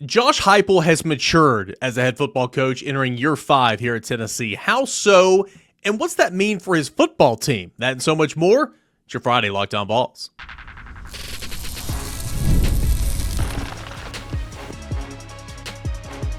Josh Heupel has matured as a head football coach entering year 5 here at Tennessee. How so? And what's that mean for his football team? That and so much more. It's your Friday Locked On Vols.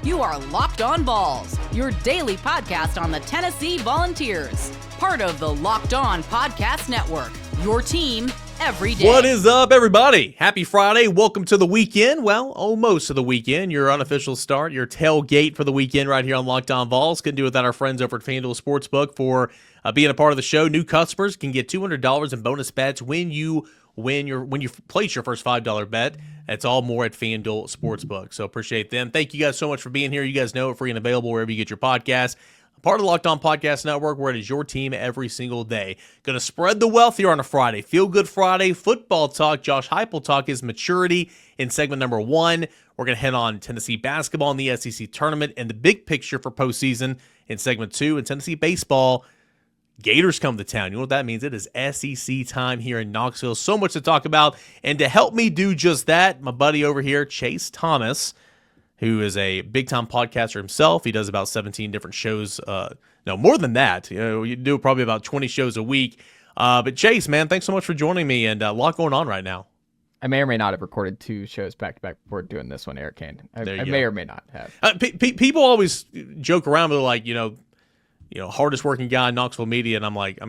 You are Locked On Vols, your daily podcast on the Tennessee Volunteers. Part of the Locked On Podcast Network, your team every day. What is up, everybody? Happy Friday. Welcome to the weekend. Well, almost to the weekend. Your unofficial start, your tailgate for the weekend right here on Locked On Vols. Couldn't do without our friends over at FanDuel Sportsbook for being a part of the show. New customers can get $200 in bonus bets when you place your first $5 bet. It's all more at FanDuel Sportsbook. So appreciate them. Thank you guys so much for being here. You guys know it, free and available wherever you get your podcasts. Part of the Locked On Podcast Network, where it is your team every single day. Going to spread the wealth here on a Friday. Feel Good Friday, football talk. Josh Heupel talk his maturity in segment number 1. We're going to head on Tennessee basketball in the SEC tournament and the big picture for postseason in segment 2. And Tennessee baseball, Gators come to town. You know what that means? It is SEC time here in Knoxville. So much to talk about. And to help me do just that, my buddy over here, Chase Thomas, who is a big-time podcaster himself. He does about 17 different shows. No, more than that. You do probably about 20 shows a week. But Chase, man, thanks so much for joining me, and a lot going on right now. I may or may not have recorded 2 shows back-to-back before doing this one, Eric Cain. I may or may not have. People always joke around. They're like, hardest working guy in Knoxville media. And I'm like,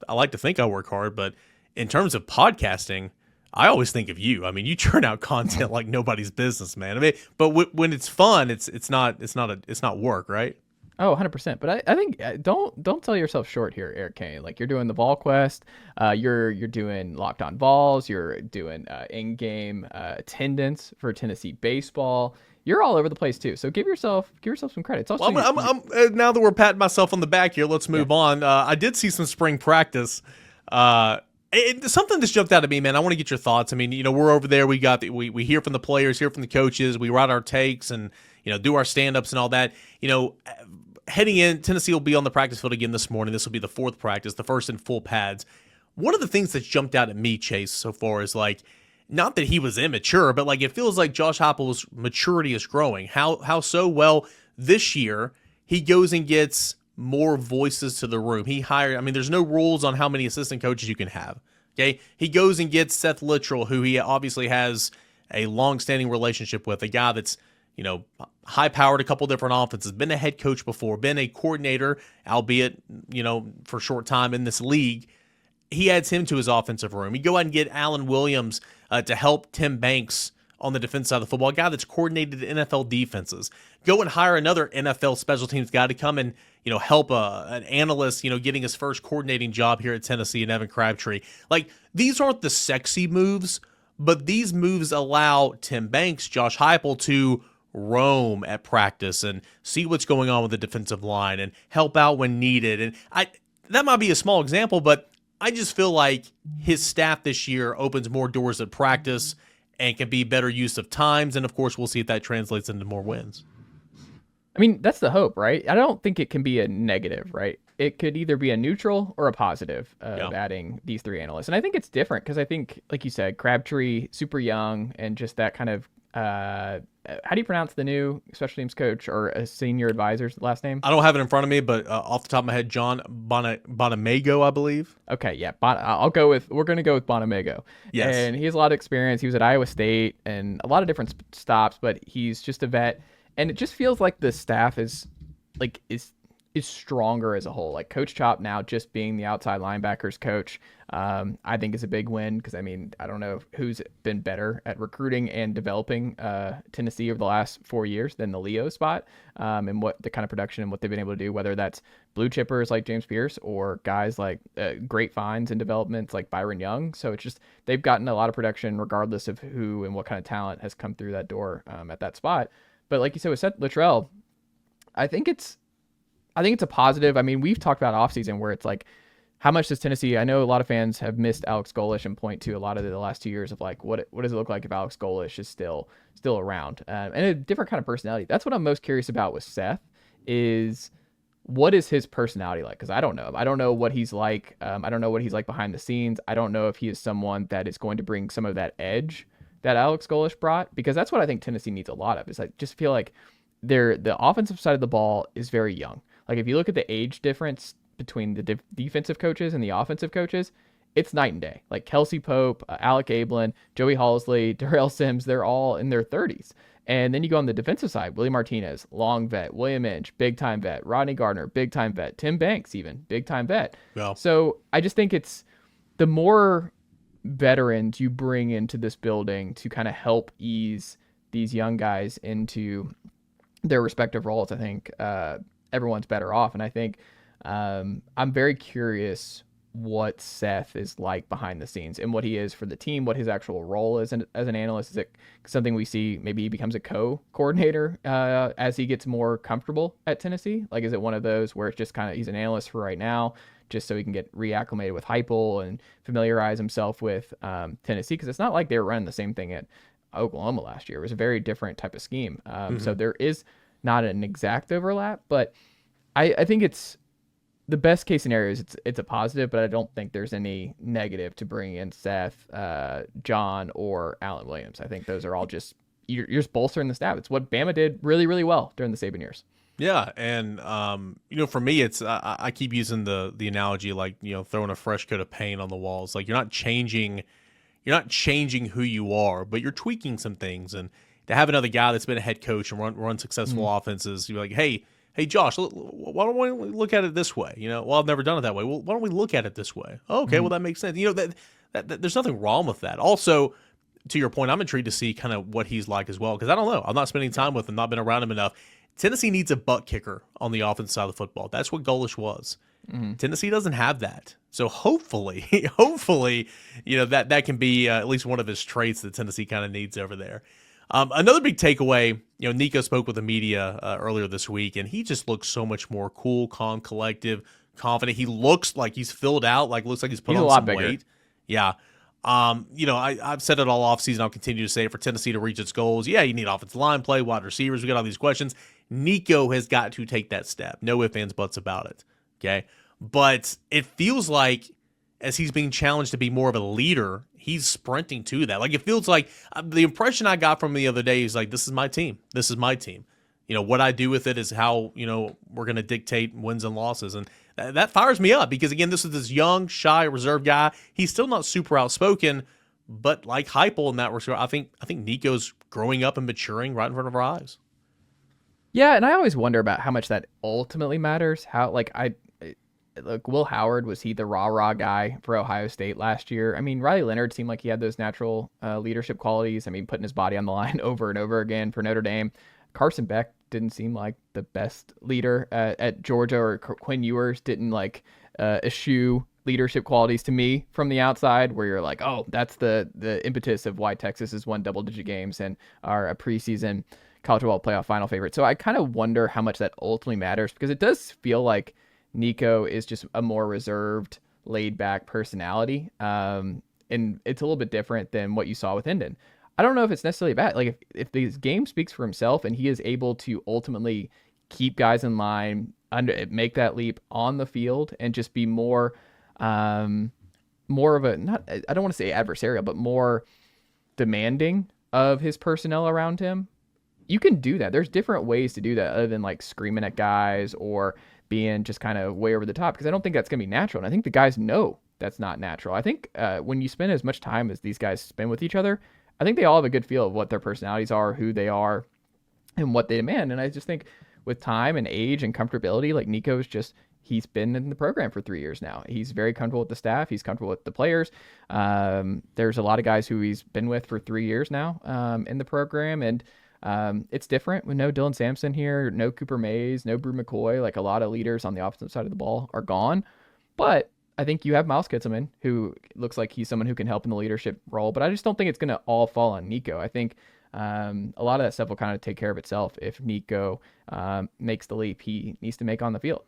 I like to think I work hard, but in terms of podcasting, I always think of you. You churn out content like nobody's business, man. But when it's fun, it's not work, right? Oh, 100%. But I think don't sell yourself short here, Eric Cain. Like, you're doing the Vol Quest, you're doing Locked On Vols, you're doing in-game attendance for Tennessee baseball. You're all over the place too. So give yourself some credit. It's also now that we're patting myself on the back here, let's move on. I did see some spring practice. Something just jumped out at me, man. I want to get your thoughts. We're over there. We hear from the players, hear from the coaches. We write our takes and, do our stand-ups and all that. Heading in, Tennessee will be on the practice field again this morning. This will be the 4th practice, the first in full pads. One of the things that's jumped out at me, Chase, so far is not that he was immature, but it feels like Josh Heupel's maturity is growing. How so? Well, this year he goes and gets more voices to the room. He hired, there's no rules on how many assistant coaches you can have. Okay. He goes and gets Seth Littrell, who he obviously has a long-standing relationship with, a guy that's, high-powered a couple different offenses, been a head coach before, been a coordinator, albeit, for a short time in this league. He adds him to his offensive room. You go out and get Alan Williams to help Tim Banks on the defense side of the football, a guy that's coordinated NFL defenses. Go and hire another NFL special teams guy to come and, help an analyst, getting his first coordinating job here at Tennessee, and Evan Crabtree. These aren't the sexy moves, but these moves allow Tim Banks, Josh Heupel to roam at practice and see what's going on with the defensive line and help out when needed. And that might be a small example, but I just feel like his staff this year opens more doors at practice and can be better use of times. And, of course, we'll see if that translates into more wins. That's the hope, right? I don't think it can be a negative, right? It could either be a neutral or a positive of adding these 3 analysts. And I think it's different because I think, like you said, Crabtree, super young, and just that kind of how do you pronounce the new special teams coach or a senior advisor's last name? I don't have it in front of me, but off the top of my head, John Bonamego, I believe. Okay, yeah. we're going to go with Bonamego. Yes. And he has a lot of experience. He was at Iowa State and a lot of different stops, but he's just a vet. And it just feels like the staff is stronger as a whole. Like Coach Chop now just being the outside linebackers coach, I think is a big win because, I don't know who's been better at recruiting and developing Tennessee over the last 4 years than the Leo spot, and what the kind of production and what they've been able to do, whether that's blue chippers like James Pierce or guys like great finds and developments like Byron Young. So it's just they've gotten a lot of production regardless of who and what kind of talent has come through that door at that spot. But like you said with Seth Littrell, I think it's a positive. We've talked about offseason where it's like, how much does Tennessee, I know a lot of fans have missed Alex Golesh and point to a lot of the last 2 years of what does it look like if Alex Golesh is still around, and a different kind of personality. That's what I'm most curious about with Seth is what is his personality like? Because I don't know. I don't know what he's like. I don't know what he's like behind the scenes. I don't know if he is someone that is going to bring some of that edge that Alex Golesh brought, because that's what I think Tennessee needs a lot of. Is I just feel like the offensive side of the ball is very young. Like if you look at the age difference between the defensive coaches and the offensive coaches, it's night and day. Like Kelsey Pope, Alec Ablin, Joey Halsley, Darrell Sims, they're all in their 30s. And then you go on the defensive side, Willie Martinez, long vet, William Inge, big time vet, Rodney Gardner, big time vet, Tim Banks, even big time vet. Yeah. So I just think it's the more veterans you bring into this building to kind of help ease these young guys into their respective roles, I think everyone's better off. And I think I'm very curious what Seth is like behind the scenes and what he is for the team, what his actual role is as an analyst. Is it something we see maybe he becomes a co-coordinator as he gets more comfortable at Tennessee? Like, is it one of those where it's just kind of he's an analyst for right now, just so he can get reacclimated with Heupel and familiarize himself with Tennessee? Because it's not like they were running the same thing at Oklahoma last year. It was a very different type of scheme. So there is not an exact overlap, but I think it's the best case scenario is it's a positive, but I don't think there's any negative to bringing in Seth, John, or Alan Williams. I think those are all just you're just bolstering the staff. It's what Bama did really, really well during the Saban years. Yeah, and for me, it's I keep using the analogy like throwing a fresh coat of paint on the walls. Like you're not changing who you are, but you're tweaking some things. And to have another guy that's been a head coach and run successful offenses, you're like, hey, Josh, why don't we look at it this way? Well, I've never done it that way. Well, why don't we look at it this way? Oh, okay, well, that makes sense. That there's nothing wrong with that. Also, to your point, I'm intrigued to see kind of what he's like as well, because I don't know. I'm not spending time with him, not been around him enough. Tennessee needs a butt kicker on the offensive side of the football. That's what Golesh was. Tennessee doesn't have that. So hopefully, that can be at least one of his traits that Tennessee kind of needs over there. Another big takeaway, Nico spoke with the media earlier this week, and he just looks so much more cool, calm, collective, confident. He looks like he's filled out, looks like he's put on some weight. Yeah. I've said it all offseason. I'll continue to say it. For Tennessee to reach its goals, you need offensive line play, wide receivers. We got all these questions. Nico has got to take that step. No ifs, ands, buts about it. Okay. But it feels like as he's being challenged to be more of a leader, he's sprinting to that. Like, it feels like the impression I got from him the other day is like, this is my team. This is my team. What I do with it is how, we're going to dictate wins and losses. And that fires me up because, again, this is this young, shy, reserved guy. He's still not super outspoken, but like Heupel in that regard, I think Nico's growing up and maturing right in front of our eyes. Yeah, and I always wonder about how much that ultimately matters. How, Will Howard, was he the rah-rah guy for Ohio State last year? I mean, Riley Leonard seemed like he had those natural leadership qualities. I mean, putting his body on the line over and over again for Notre Dame. Carson Beck didn't seem like the best leader at Georgia, or Quinn Ewers didn't eschew leadership qualities to me from the outside, where you're like, oh, that's the impetus of why Texas has won double-digit games and are a preseason college football playoff final favorite. So I kind of wonder how much that ultimately matters, because it does feel like Nico is just a more reserved, laid-back personality, and it's a little bit different than what you saw with Hendon. I don't know if it's necessarily bad. Like, if the game speaks for himself and he is able to ultimately keep guys in line, make that leap on the field, and just be more of a, not, I don't want to say adversarial, but more demanding of his personnel around him, you can do that. There's different ways to do that other than screaming at guys or being just kind of way over the top, because I don't think that's going to be natural. And I think the guys know that's not natural. I think when you spend as much time as these guys spend with each other, I think they all have a good feel of what their personalities are, who they are, and what they demand. And I just think with time and age and comfortability, like Nico's he's been in the program for 3 years now. He's very comfortable with the staff. He's comfortable with the players. There's a lot of guys who he's been with for 3 years now in the program. And it's different with no Dylan Sampson here, no Cooper Mays, no Brew McCoy. Like, a lot of leaders on the offensive side of the ball are gone. But I think you have Miles Kitselman, who looks like he's someone who can help in the leadership role. But I just don't think it's going to all fall on Nico. I think a lot of that stuff will kind of take care of itself if Nico makes the leap he needs to make on the field.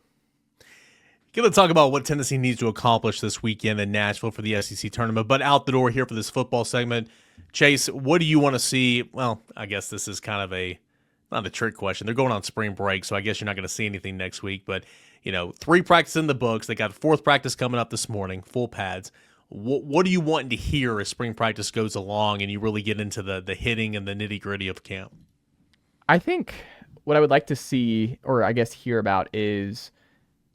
Going to talk about what Tennessee needs to accomplish this weekend in Nashville for the SEC tournament, but out the door here for this football segment. Chase, what do you want to see? Well, I guess this is kind of not a trick question. They're going on spring break, so I guess you're not going to see anything next week, but 3 practices in the books. They got 4th practice coming up this morning, full pads. what are you wanting to hear as spring practice goes along and you really get into the hitting and the nitty gritty of camp? I think what I would like to see, or I guess hear about, is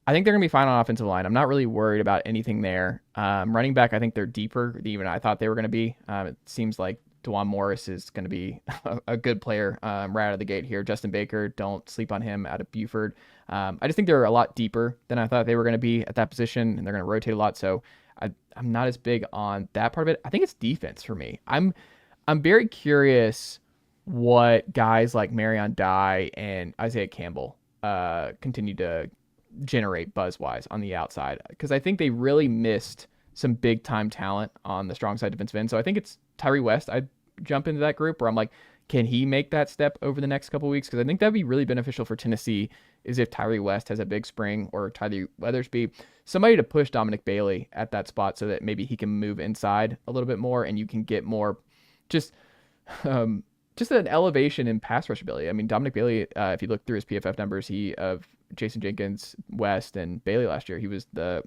I think they're going to be fine on offensive line. I'm not really worried about anything there. Running back, I think they're deeper than even I thought they were going to be. It seems like DeJuan Morris is going to be a good player right out of the gate here. Justin Baker, don't sleep on him out of Buford. I just think they're a lot deeper than I thought they were going to be at that position, and they're going to rotate a lot. So I'm not as big on that part of it. I think it's defense for me. I'm very curious what guys like Marion Dye and Isaiah Campbell continue to generate buzz-wise on the outside, because I think they really missed some big-time talent on the strong side defensive end. So I think it's Tyree West. I'd jump into that group where I'm like, can he make that step over the next couple of weeks? Because I think that'd be really beneficial for Tennessee is if Tyree West has a big spring, or Tyree Weathersby, somebody to push Dominic Bailey at that spot so that maybe he can move inside a little bit more and you can get more just an elevation in pass rush ability. I mean, Dominic Bailey, if you look through his PFF numbers, he of Jason Jenkins, West, and Bailey last year, he was the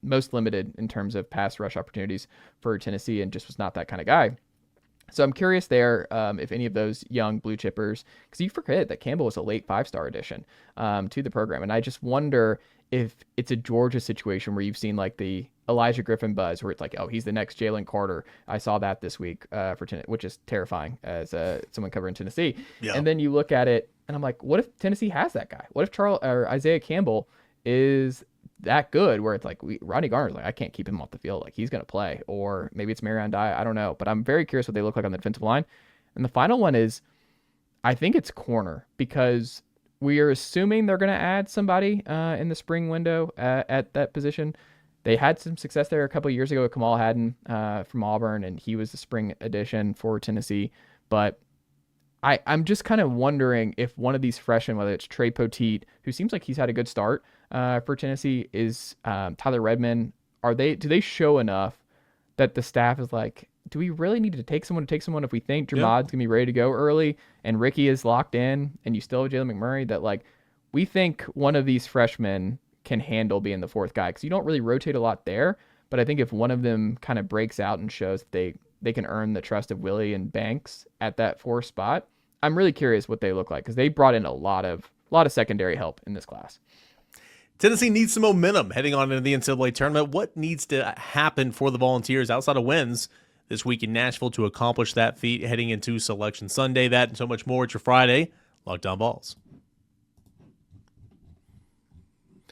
most limited in terms of pass rush opportunities for Tennessee and just was not that kind of guy. So I'm curious there if any of those young blue chippers, because you forget that Campbell was a late 5-star addition to the program. And I just wonder if it's a Georgia situation where you've seen like the Elijah Griffin buzz, where it's like, oh, he's the next Jalen Carter. I saw that this week for Tennessee, which is terrifying as someone covering Tennessee. Yeah. And then you look at it and I'm like, what if Tennessee has that guy? What if Isaiah Campbell is that good where it's like Rodney Garner's like, I can't keep him off the field. Like, he's going to play. Or maybe it's Marion Dye. I don't know. But I'm very curious what they look like on the defensive line. And the final one is, I think it's corner, because we are assuming they're going to add somebody in the spring window at that position. They had some success there a couple of years ago with Kamal Haddon from Auburn, and he was the spring addition for Tennessee. But I'm just kind of wondering if one of these freshmen, whether it's Trey Poteet, who seems like he's had a good start for Tennessee, is Tyler Redmond. Do they show enough that the staff is like, do we really need to take someone if we think Dramad's going to be ready to go early and Ricky is locked in and you still have Jalen McMurray, that like we think one of these freshmen can handle being the fourth guy? Because you don't really rotate a lot there. But I think if one of them kind of breaks out and shows that they can earn the trust of Willie and Banks at that fourth spot, I'm really curious what they look like, because they brought in a lot of secondary help in this class. Tennessee needs some momentum heading on into the NCAA tournament. What needs to happen for the Volunteers outside of wins this week in Nashville to accomplish that feat heading into Selection Sunday? That and so much more. It's your Friday Locked On Vols.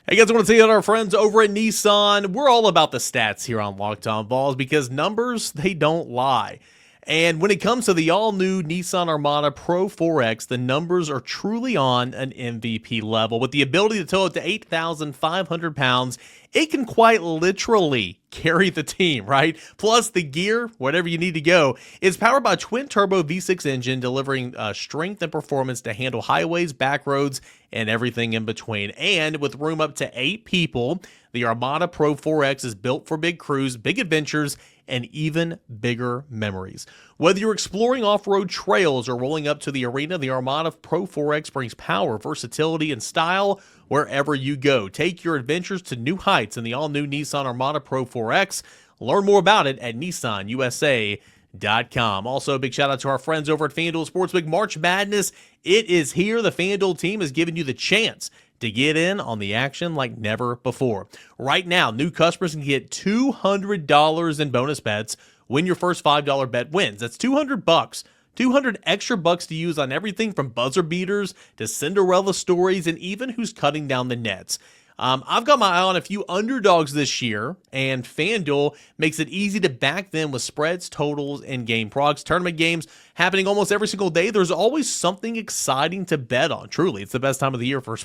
Hey guys, I want to tell you about our friends over at Nissan. We're all about the stats here on Locked On Vols, because numbers, they don't lie. And when it comes to the all-new Nissan Armada Pro 4X, the numbers are truly on an MVP level. With the ability to tow up to 8,500 pounds, it can quite literally carry the team, right? Plus, the gear, wherever you need to go, is powered by a twin-turbo V6 engine, delivering strength and performance to handle highways, back roads, and everything in between. And with room up to 8 people, the Armada Pro 4X is built for big crews, big adventures, and even bigger memories. Whether you're exploring off-road trails or rolling up to the arena, the Armada Pro 4X brings power, versatility, and style wherever you go. Take your adventures to new heights in the all-new Nissan Armada Pro 4X. Learn more about it at nissanusa.com. Also, a big shout out to our friends over at FanDuel Sportsbook. March Madness, it is here. The FanDuel team has given you the chance to get in on the action like never before. Right now, new customers can get $200 in bonus bets when your first $5 bet wins. That's $200. 200 extra bucks to use on everything from buzzer beaters to Cinderella stories and even who's cutting down the nets. I've got my eye on a few underdogs this year, and FanDuel makes it easy to back them with spreads, totals, and game progs. Tournament games happening almost every single day. There's always something exciting to bet on. Truly, it's the best time of the year for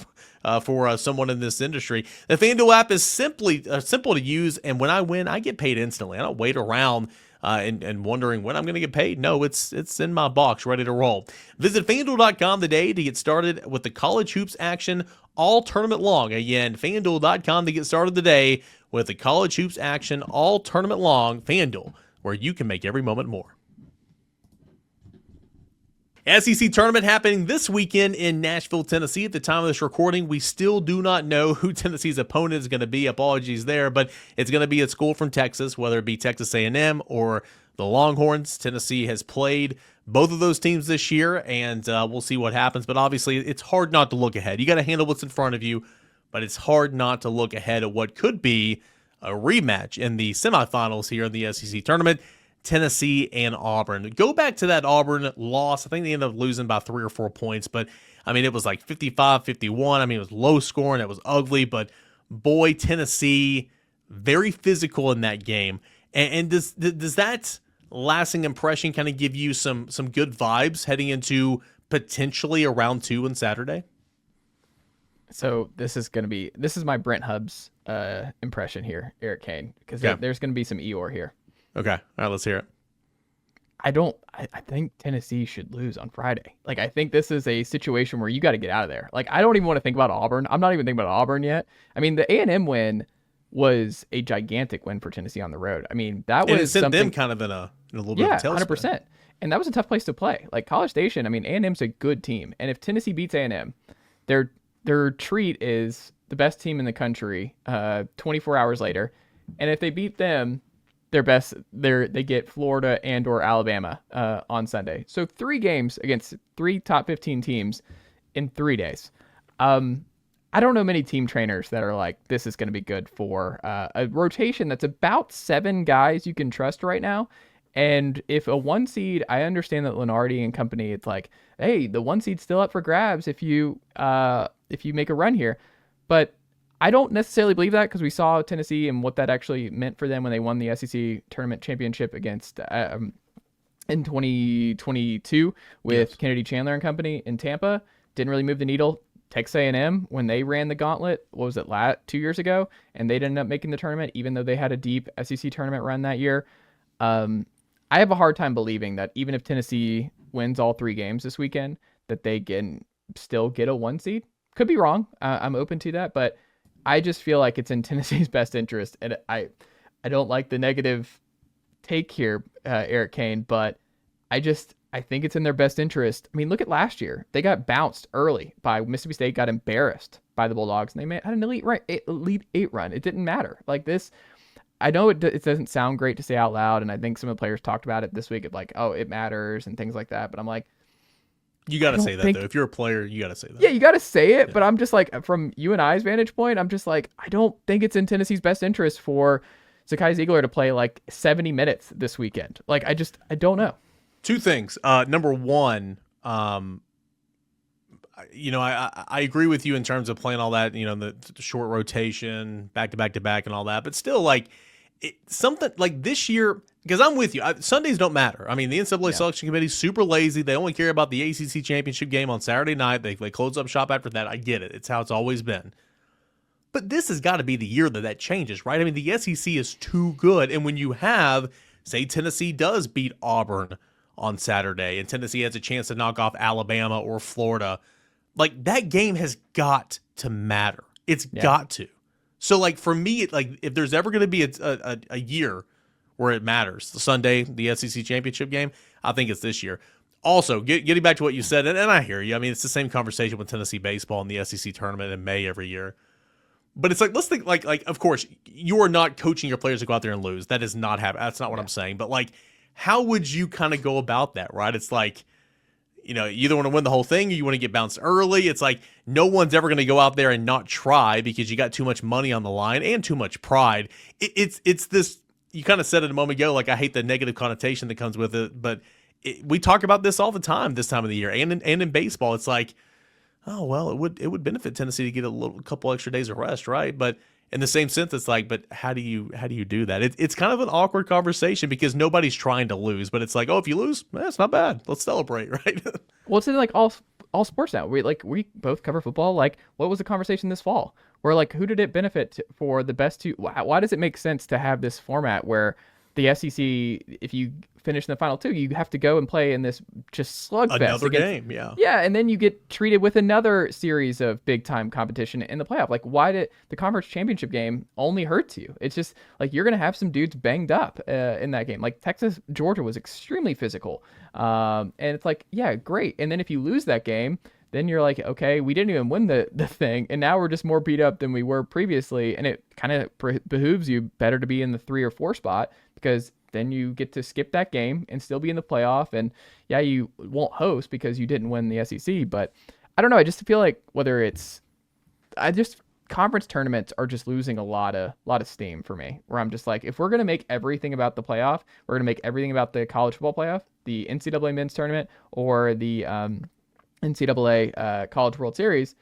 someone in this industry. The FanDuel app is simple to use, and when I win, I get paid instantly. I don't wait around and wondering when I'm going to get paid. No, it's in my box, ready to roll. Visit FanDuel.com today to get started with the college hoops action all tournament long. Again, FanDuel.com to get started today with the college hoops action all tournament long. FanDuel, where you can make every moment more. SEC tournament happening this weekend in Nashville, Tennessee. At the time of this recording, we still do not know who Tennessee's opponent is going to be. Apologies there, but it's going to be a school from Texas, whether it be Texas A&M or the Longhorns. Tennessee has played both of those teams this year, and we'll see what happens. But obviously, it's hard not to look ahead. You got to handle what's in front of you, but it's hard not to look ahead at what could be a rematch in the semifinals here in the SEC tournament. Tennessee and Auburn. Go back to that Auburn loss. I think they ended up losing by 3 or 4 points, but I mean, it was like 55-51. I mean, it was low scoring. It was ugly, but boy, Tennessee, very physical in that game. And does that lasting impression kind of give you some good vibes heading into potentially a round 2 on Saturday? So this is my Brent Hubbs impression here, Eric Cain, because there's going to be some Eeyore here. Okay. All right, let's hear it. I think Tennessee should lose on Friday. Like, I think this is a situation where you got to get out of there. Like, I don't even want to think about Auburn. I'm not even thinking about Auburn yet. I mean, the A&M win was a gigantic win for Tennessee on the road. I mean, that was something them kind of in a little bit of a tailspin. 100%. And that was a tough place to play. Like, College Station, I mean, A&M's a good team. And if Tennessee beats A&M, their treat is the best team in the country 24 hours later. And if they beat them, they get Florida and or Alabama on Sunday. So 3 games against 3 top 15 teams in 3 days. I don't know many team trainers that are like, this is going to be good for a rotation that's about 7 guys you can trust right now. And if a 1 seed, I understand that Lenardi and company, it's like, hey, the 1 seed's still up for grabs if you make a run here. But I don't necessarily believe that, because we saw Tennessee and what that actually meant for them when they won the SEC tournament championship against in 2022 with Kennedy Chandler and company in Tampa. Didn't really move the needle. Texas A&M, when they ran the gauntlet, what was it, 2 years ago, and they ended up making the tournament, even though they had a deep SEC tournament run that year. I have a hard time believing that even if Tennessee wins all 3 games this weekend, that they can still get a 1 seed. Could be wrong. I'm open to that, but I just feel like it's in Tennessee's best interest. And I don't like the negative take here, Eric Cain, but I think it's in their best interest. I mean, look at last year. They got bounced early by Mississippi State, got embarrassed by the Bulldogs, and they had an Elite 8 run. It didn't matter. Like this, I know it doesn't sound great to say out loud, and I think some of the players talked about it this week of like, oh, it matters and things like that. But I'm like, you got to say that, though. If you're a player, you got to say that. Yeah, you got to say it. Yeah. But I'm just like, from you and I's vantage point, I'm just like, I don't think it's in Tennessee's best interest for Zakai Ziegler to play like 70 minutes this weekend. Like, I don't know. 2 things. Number one, I agree with you in terms of playing all that, the short rotation, back to back to back and all that. But still, like, something like this year, because I'm with you. Sundays don't matter. I mean, the NCAA selection committee is super lazy. They only care about the ACC championship game on Saturday night. They close up shop after that. I get it. It's how it's always been. But this has got to be the year that changes, right? I mean, the SEC is too good. And when you have, say, Tennessee does beat Auburn on Saturday and Tennessee has a chance to knock off Alabama or Florida, like, that game has got to matter. It's got to. So, like, for me, like, if there's ever going to be a year where it matters, the Sunday, the SEC championship game, I think it's this year. Also, getting back to what you said, and I hear you. I mean, it's the same conversation with Tennessee baseball in the SEC tournament in May every year. But it's like, let's think, like of course, you are not coaching your players to go out there and lose. That is not happen. That's not what I'm saying. But, like, how would you kind of go about that, right? It's like, you either want to win the whole thing or you want to get bounced early. It's like no one's ever going to go out there and not try because you got too much money on the line and too much pride. It's this, you kind of said it a moment ago, like, I hate the negative connotation that comes with it, but we talk about this all the time this time of the year. And in baseball, it's like, oh, well, it would benefit Tennessee to get a couple extra days of rest, right? But in the same sense, it's like, but how do you do that? It's kind of an awkward conversation because nobody's trying to lose, but it's like, oh, if you lose, it's not bad. Let's celebrate, right? Well, it's in like all sports now. We both cover football. Like, what was the conversation this fall? Where, like, who did it benefit for the best two? Why does it make sense to have this format where the SEC, if you finish in the final two, you have to go and play in this just slugfest. Another game, yeah. Yeah, and then you get treated with another series of big-time competition in the playoff. Like, why did the conference championship game only hurts you? It's just, like, you're going to have some dudes banged up in that game. Like, Texas-Georgia was extremely physical. And it's like, yeah, great. And then if you lose that game, then you're like, okay, we didn't even win the thing, and now we're just more beat up than we were previously, and it kind of behooves you better to be in the 3 or 4 spot, because then you get to skip that game and still be in the playoff, and yeah, you won't host because you didn't win the SEC, but I don't know, I just feel like conference tournaments are just losing a lot of steam for me, where I'm just like, if we're going to make everything about the playoff, we're going to make everything about the college football playoff, the NCAA men's tournament, or the NCAA College World Series,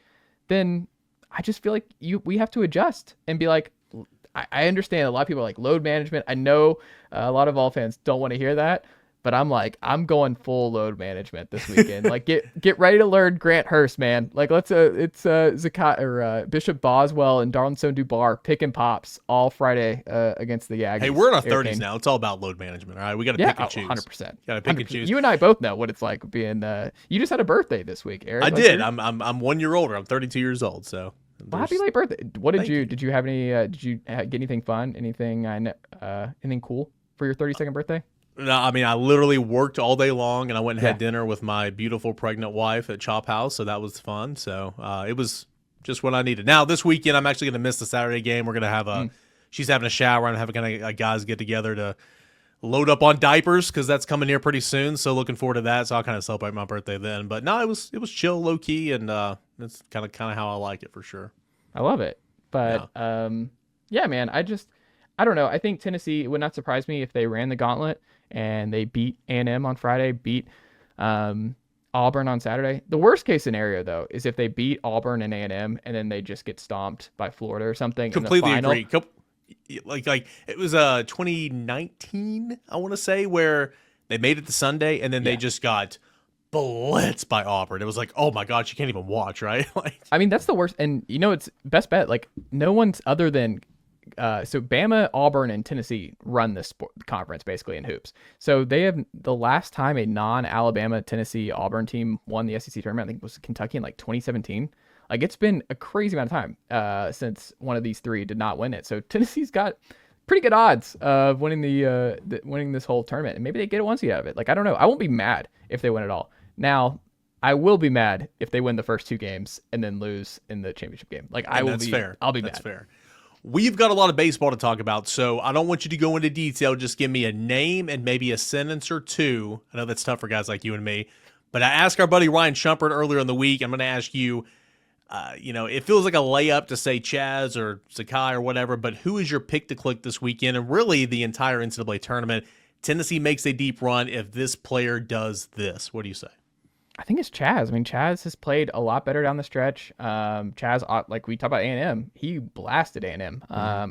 then I just feel like we have to adjust and be like, I understand a lot of people are like load management. I know a lot of Vol fans don't want to hear that, but I'm like, I'm going full load management this weekend. Like get ready to learn Grant Hurst, man. Like it's Zakai or Bishop Boswell and Darlington Dubar picking pops all Friday against the Aggies. Hey, we're in our 30s now. It's all about load management. All right, we got to pick and choose. 100%. Got to pick and choose. You and I both know what it's like being. You just had a birthday this week, Eric. I did. I'm 1 year older. I'm 32 years old. So. Well, happy late birthday. What did you? Did you have any? Did you get anything fun? Anything? Anything cool for your 32nd birthday? No, I mean, I literally worked all day long, and I went and had dinner with my beautiful pregnant wife at Chop House, so that was fun. So it was just what I needed. Now, this weekend, I'm actually going to miss the Saturday game. We're going to have she's having a shower, and having kind of guys get together to load up on diapers, because that's coming here pretty soon. So looking forward to that. So I'll kind of celebrate my birthday then. But no, it was chill, low key, and it's kind of how I like it for sure. I love it. But yeah, man, I don't know. I think Tennessee, it would not surprise me if they ran the gauntlet and they beat A&M on Friday, beat Auburn on Saturday. The worst case scenario, though, is if they beat Auburn and A&M and then they just get stomped by Florida or something. Completely in the final. agree. Like it was 2019, I want to say, where they made it to Sunday and then they just got blitzed by Auburn. It was like, oh my God, you can't even watch, right? Like, I mean, that's the worst. And it's best bet. Like, no one's other than so Bama, Auburn, and Tennessee run this conference basically in hoops. So they have, the last time a non-Alabama, Tennessee, Auburn team won the SEC tournament, I think it was Kentucky in like 2017. Like, it's been a crazy amount of time since one of these three did not win it. So Tennessee's got pretty good odds of winning winning this whole tournament, and maybe they get a one seed out of it. Like, I don't know. I won't be mad if they win it all. Now, I will be mad if they win the first 2 games and then lose in the championship game. Like, that's fair. I'll be mad. That's mad. fair. We've got a lot of baseball to talk about, so I don't want you to go into detail. Just give me a name and maybe a sentence or two. I know that's tough for guys like you and me, but I asked our buddy Ryan Shumpert earlier in the week. I'm going to ask you, it feels like a layup to say Chaz or Zakai or whatever, but who is your pick to click this weekend and really the entire NCAA tournament? Tennessee makes a deep run if this player does this. What do you say? I think it's Chaz. I mean, Chaz has played a lot better down the stretch. Chaz, like we talk about A&M, he blasted A&M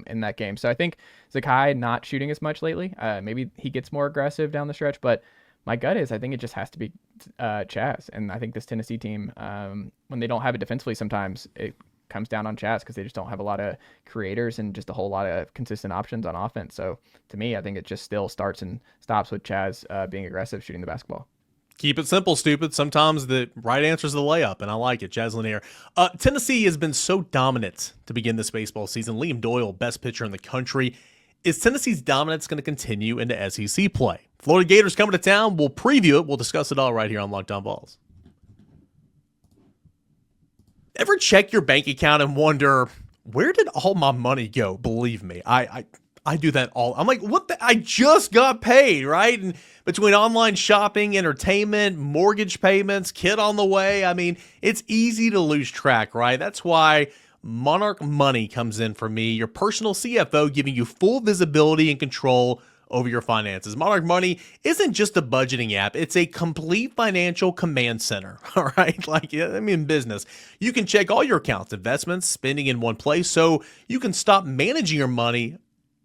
in that game. So I think Zakai not shooting as much lately. Maybe he gets more aggressive down the stretch, but my gut is I think it just has to be Chaz. And I think this Tennessee team, when they don't have it defensively, sometimes it comes down on Chaz because they just don't have a lot of creators and just a whole lot of consistent options on offense. So to me, I think it just still starts and stops with Chaz being aggressive, shooting the basketball. Keep it simple, stupid. Sometimes the right answer is the layup, and I like it. Chaz Lanier. Tennessee has been so dominant to begin this baseball season. Liam Doyle, best pitcher in the country. Is Tennessee's dominance going to continue into SEC play? Florida Gators coming to town. We'll preview it. We'll discuss it all right here on Locked On Vols. Ever check your bank account and wonder, where did all my money go? Believe me, I do that all. I'm like, what I just got paid, right? And between online shopping, entertainment, mortgage payments, kid on the way, I mean, it's easy to lose track, right? That's why Monarch Money comes in for me, your personal CFO, giving you full visibility and control over your finances. Monarch Money isn't just a budgeting app. It's a complete financial command center, all right? Like, I mean, business. You can check all your accounts, investments, spending in one place, so you can stop managing your money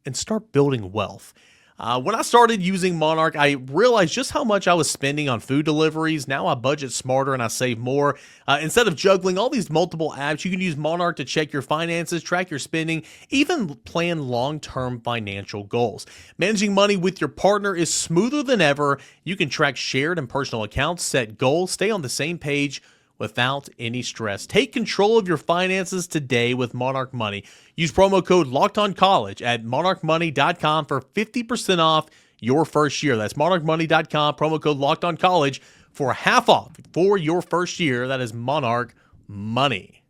and start building wealth. When I started using Monarch, I realized just how much I was spending on food deliveries. Now I budget smarter and I save more. Instead of juggling all these multiple apps, you can use Monarch to check your finances, track your spending, even plan long-term financial goals. Managing money with your partner is smoother than ever. You can track shared and personal accounts, set goals, stay on the same page without any stress. Take control of your finances today with Monarch Money. Use promo code LOCKEDONCollege at monarchmoney.com for 50% off your first year. That's monarchmoney.com, promo code LOCKEDONCollege for half off for your first year. That is Monarch Money.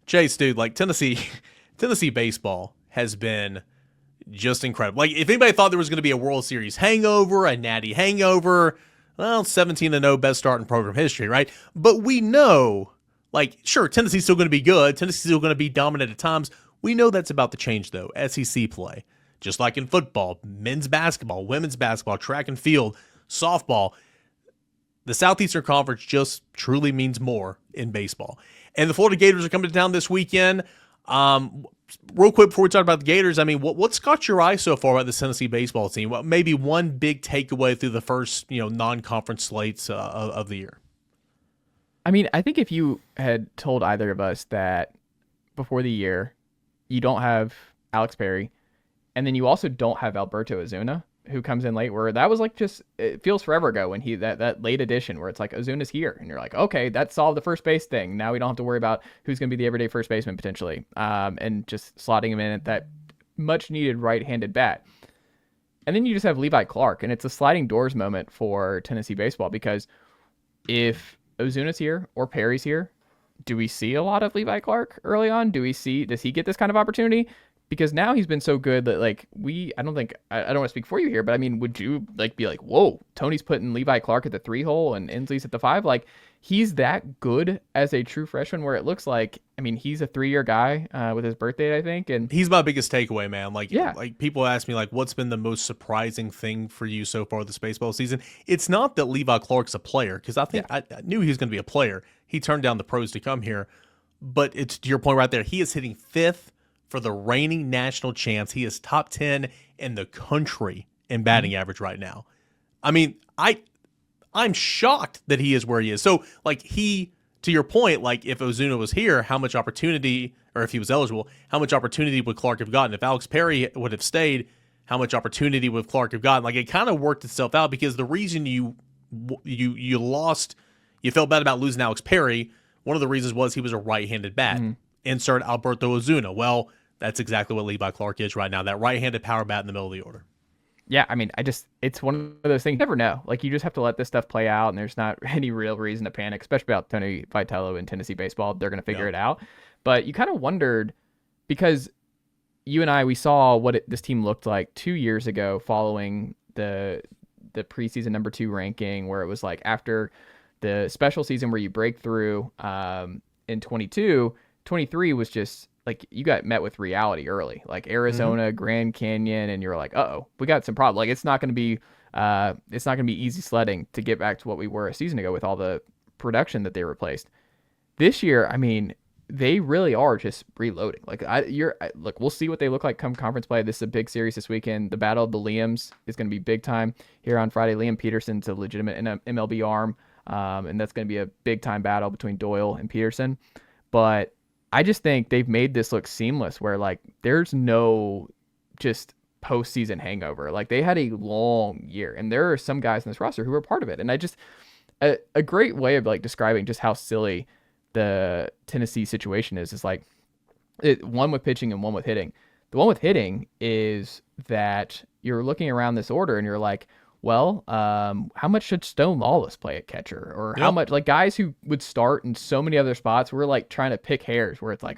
Chase, dude, like Tennessee baseball has been just incredible. Like, if anybody thought there was going to be a World Series hangover, a Natty hangover, well, 17-0, best start in program history, right? But we know, like, sure, Tennessee's still going to be good. Tennessee's still going to be dominant at times. We know that's about to change, though. SEC play, just like in football, men's basketball, women's basketball, track and field, softball. The Southeastern Conference just truly means more in baseball. And the Florida Gators are coming to town this weekend. Real quick before we talk about the Gators, I mean, what's caught your eye so far about the Tennessee baseball team? What maybe one big takeaway through the first, non-conference slates of the year? I mean, I think if you had told either of us that before the year, you don't have Alex Perry, and then you also don't have Alberto Ozuna, who comes in late, where that was like just, it feels forever ago when that late edition where it's like Ozuna's here and you're like, okay, that solved the first base thing. Now we don't have to worry about who's going to be the everyday first baseman potentially, and just slotting him in at that much needed right-handed bat. And then you just have Levi Clark, and it's a sliding doors moment for Tennessee baseball, because if Ozuna's here or Perry's here, do we see a lot of Levi Clark early on? Does he get this kind of opportunity? Because now he's been so good that, like, I don't want to speak for you here, but I mean, would you be like, whoa, Tony's putting Levi Clark at the 3 hole and Inslee's at the 5? Like, he's that good as a true freshman, where it looks like, I mean, he's a 3-year guy with his birthday, I think. And he's my biggest takeaway, man. Like, yeah. Like, people ask me, like, what's been the most surprising thing for you so far this baseball season? It's not that Levi Clark's a player, because I think I knew he was going to be a player. He turned down the pros to come here. But it's to your point right there. He is hitting 5th for the reigning national champs. He is top 10 in the country in batting average right now. I mean, I'm shocked that he is where he is. So, like, to your point, like, if Ozuna was here, how much opportunity, or if he was eligible, how much opportunity would Clark have gotten? If Alex Perry would have stayed, how much opportunity would Clark have gotten? Like, it kind of worked itself out, because the reason you felt bad about losing Alex Perry, one of the reasons was he was a right-handed bat. Insert Alberto Ozuna. Well, that's exactly what Levi Clark is right now, that right-handed power bat in the middle of the order. Yeah, I mean, it's one of those things, you never know. Like, you just have to let this stuff play out, and there's not any real reason to panic, especially about Tony Vitello in Tennessee baseball. They're going to figure it out. But you kind of wondered, because you and I, we saw what this team looked like 2 years ago following the preseason number 2 ranking, where it was like after the special season where you break through in 22, 23 was just, like, you got met with reality early, like Arizona, Grand Canyon, and you're like, uh-oh, we got some problems. Like, it's not going to be easy sledding to get back to what we were a season ago with all the production that they replaced. This year, I mean, they really are just reloading. Like, look, we'll see what they look like come conference play. This is a big series this weekend. The Battle of the Liams is going to be big time here on Friday. Liam Peterson's a legitimate MLB arm, and that's going to be a big time battle between Doyle and Peterson. But I just think they've made this look seamless, where, like, there's no just postseason hangover. Like, they had a long year, and there are some guys in this roster who are part of it. And I just, a great way of, like, describing just how silly the Tennessee situation is like, one with pitching and one with hitting. The one with hitting is that you're looking around this order and you're like, well, how much should Stone Lawless play at catcher? Or how much, like, guys who would start in so many other spots, we're like trying to pick hairs, where it's like,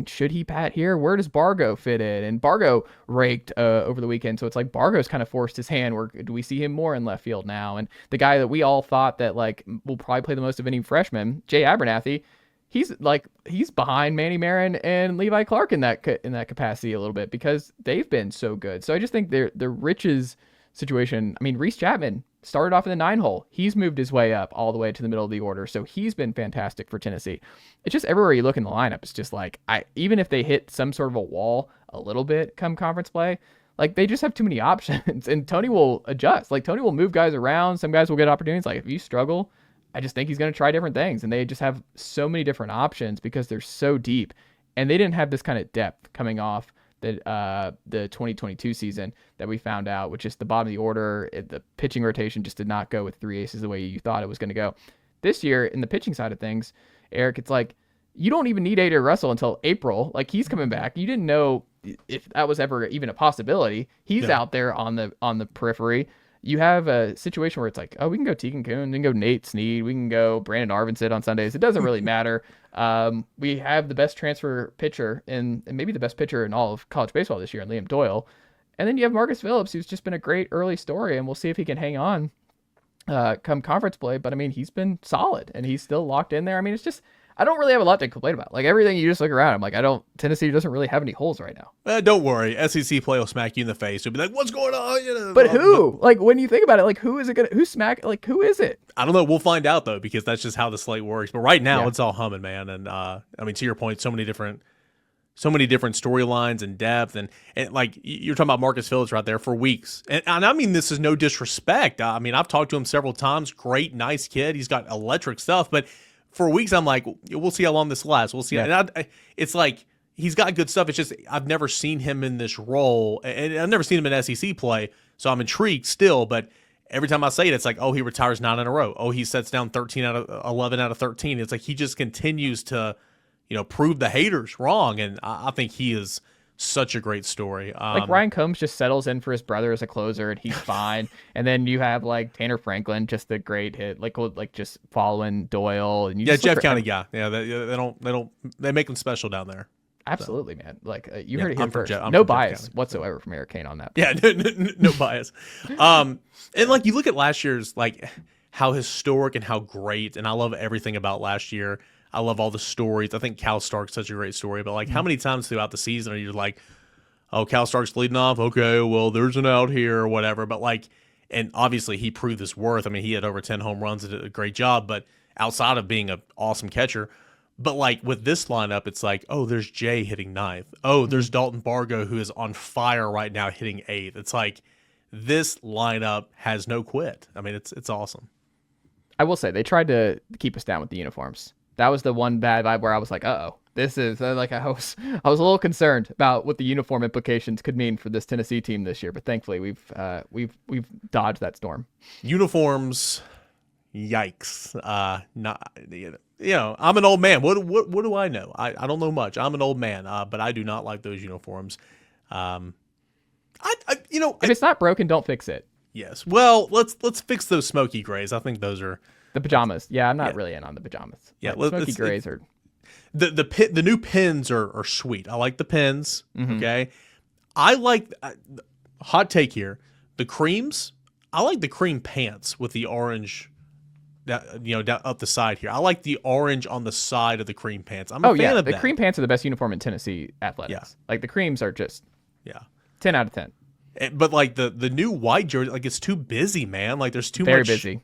should he bat here? Where does Bargo fit in? And Bargo raked over the weekend. So it's like Bargo's kind of forced his hand. Do we see him more in left field now? And the guy that we all thought that, like, will probably play the most of any freshman, Jay Abernathy, he's behind Manny Marin and Levi Clark in that capacity a little bit, because they've been so good. So I just think the Rich's situation, I mean, Reese Chapman started off in the 9 hole. He's moved his way up all the way to the middle of the order. So he's been fantastic for Tennessee. It's just everywhere you look in the lineup, it's just like, even if they hit some sort of a wall a little bit come conference play, like they just have too many options, and Tony will adjust. Like Tony will move guys around. Some guys will get opportunities. Like if you struggle, I just think he's going to try different things, and they just have so many different options because they're so deep, and they didn't have this kind of depth coming off the 2022 season that we found out, which is the bottom of the order. The pitching rotation just did not go with 3 aces the way you thought it was going to go. This year, in the pitching side of things, Eric, it's like you don't even need AJ Russell until April. Like he's coming back. You didn't know if that was ever even a possibility. He's out there on the periphery. You have a situation where it's like, oh, we can go Tegan Kuhn, we can go Nate Snead, we can go Brandon Arvidsson on Sundays. It doesn't really matter. We have the best transfer pitcher and maybe the best pitcher in all of college baseball this year, in Liam Doyle. And then you have Marcus Phillips, who's just been a great early story, and we'll see if he can hang on come conference play. But I mean, he's been solid and he's still locked in there. I mean, it's just, I don't really have a lot to complain about. Like everything, you just look around, I'm like, Tennessee doesn't really have any holes right now. Don't worry. SEC play will smack you in the face. You'll be like, what's going on? You know, but who? Like when you think about it, like who is it gonna? Who is it? I don't know. We'll find out though, because that's just how the slate works. But right now, it's all humming, man. And I mean, to your point, so many different storylines and depth, and like you're talking about Marcus Phillips right there for weeks. And I mean, this is no disrespect. I mean, I've talked to him several times. Great, nice kid. He's got electric stuff, but for weeks, I'm like, we'll see how long this lasts. We'll see. Yeah. And it's like, he's got good stuff. It's just, I've never seen him in this role, and I've never seen him in SEC play, so I'm intrigued still. But every time I say it, it's like, oh, he retires 9 in a row. Oh, he sets down 11 out of 13. It's like he just continues to, prove the haters wrong. And I think he is such a great story. Like Ryan Combs just settles in for his brother as a closer, and he's fine. And then you have like Tanner Franklin, just the great hit, like just following Doyle. And Jeff County guy. Yeah, they make them special down there. Absolutely, so. Man. Like you heard it here first. No from bias whatsoever from Eric Cain on that. Yeah, no bias. And like you look at last year's, like how historic and how great, and I love everything about last year. I love all the stories. I think Cal Stark's such a great story, but like how many times throughout the season are you like, oh, Cal Stark's leading off. Okay, well, there's an out here or whatever. But like, and obviously he proved his worth. I mean, he had over 10 home runs and did a great job, but outside of being an awesome catcher. But like with this lineup, it's like, oh, there's Jay hitting 9th. Oh, there's Dalton Bargo, who is on fire right now, hitting 8th. It's like this lineup has no quit. I mean, it's awesome. I will say they tried to keep us down with the uniforms. That was the one bad vibe where I was like, this is like I was a little concerned about what the uniform implications could mean for this Tennessee team this year. But thankfully, we've dodged that storm. Uniforms, yikes! I'm an old man. What do I know? I don't know much. I'm an old man, but I do not like those uniforms. If it's not broken, don't fix it. Yes. Well, let's fix those smoky grays. I think those are. The pajamas. Yeah, I'm not really in on the pajamas. Yeah, smoky grays are. The new pins are sweet. I like the pins. Mm-hmm. Okay, I like hot take here. The creams. I like the cream pants with the orange. Down up the side here. I like the orange on the side of the cream pants. I'm a fan of that. The cream pants are the best uniform in Tennessee athletics. Yeah. Like the creams are just 10 out of 10. But like the new white jersey, like it's too busy, man. Like there's too much. Very busy.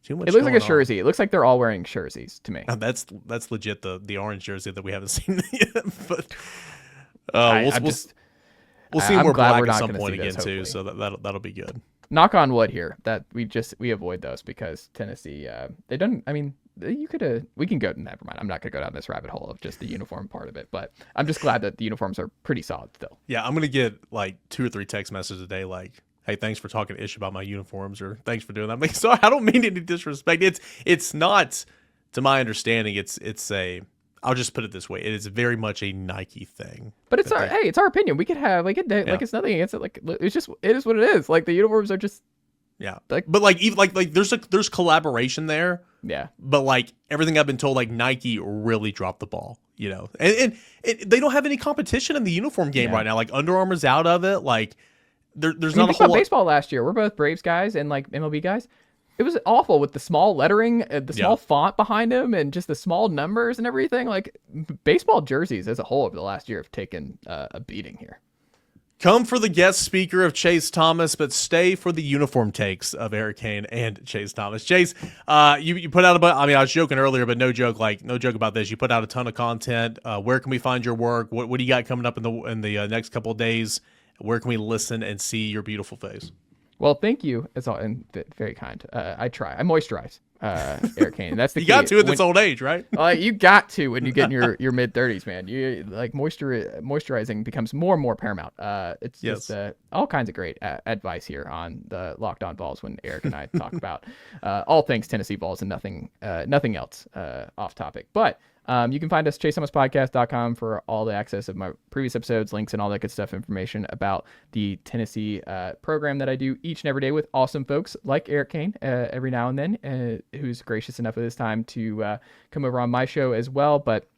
Too much. It looks like a jersey. It looks like they're all wearing jerseys to me. That's legit the orange jersey that we haven't seen yet. But we'll see more black at some point again too. So that'll be good. Knock on wood here that we avoid those because Tennessee they don't. I mean, we can go. Never mind. I'm not gonna go down this rabbit hole of just the uniform part of it. But I'm just glad that the uniforms are pretty solid still. Yeah, I'm gonna get like 2 or 3 text messages a day like, hey, thanks for talking to Ish about my uniforms, or thanks for doing that. I'm like, sorry, I don't mean any disrespect. It's not, to my understanding, I'll just put it this way. It is very much a Nike thing. But it's our opinion. We could have like it's nothing against it. Like it is what it is. Like the uniforms are just there's collaboration there. Yeah. But like everything I've been told, like Nike really dropped the ball. And they don't have any competition in the uniform game right now. Like Under Armour's out of it. Like there's not a whole lot. Baseball last year. We're both Braves guys and like MLB guys. It was awful with the small lettering, the small font behind them, and just the small numbers and everything. Like baseball jerseys as a whole over the last year have taken a beating here. Come for the guest speaker of Chase Thomas, but stay for the uniform takes of Eric Cain and Chase Thomas. Chase, you put out I was joking earlier, but no joke about this. You put out a ton of content. Where can we find your work? What do you got coming up in the next couple of days? Where can we listen and see your beautiful face? Well, thank you. It's all and very kind. I try. I moisturize. Eric Cain. That's the you key. got to at this old age, right? You got to when you get in your mid 30s, man. You like moisturizing becomes more and more paramount. It's just all kinds of great advice here on the Locked On Vols when Eric and I talk about all things Tennessee Vols and nothing else off topic. But you can find us chasethomaspodcast.com for all the access of my previous episodes, links, and all that good stuff, information about the Tennessee program that I do each and every day with awesome folks like Eric Cain every now and then, who's gracious enough of his time to come over on my show as well. But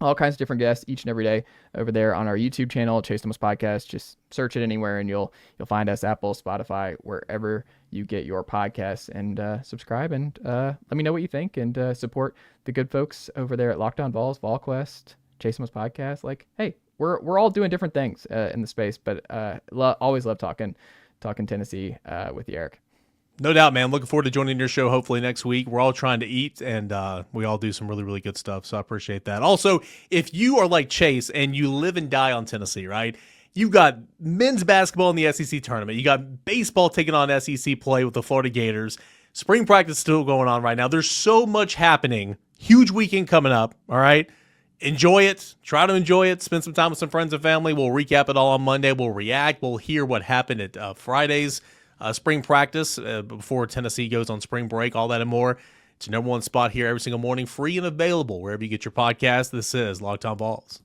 all kinds of different guests each and every day over there on our YouTube channel, Chase Thomas Podcast. Just search it anywhere and you'll find us, Apple, Spotify, wherever you get your podcasts, and subscribe and let me know what you think and support the good folks over there at Locked On Vols, VolQuest, Chase Thomas Podcast. Like, hey, we're all doing different things in the space, but always love talking Tennessee with you, Eric. No doubt, man. Looking forward to joining your show hopefully next week. We're all trying to eat, and we all do some really, really good stuff, so I appreciate that. Also, if you are like Chase and you live and die on Tennessee, right, you got men's basketball in the SEC tournament. You got baseball taking on SEC play with the Florida Gators. Spring practice still going on right now. There's so much happening. Huge weekend coming up, all right? Enjoy it. Try to enjoy it. Spend some time with some friends and family. We'll recap it all on Monday. We'll react. We'll hear what happened at Friday's spring practice before Tennessee goes on spring break, all that and more. It's your number one spot here every single morning, free and available wherever you get your podcast. This is Locked On Vols.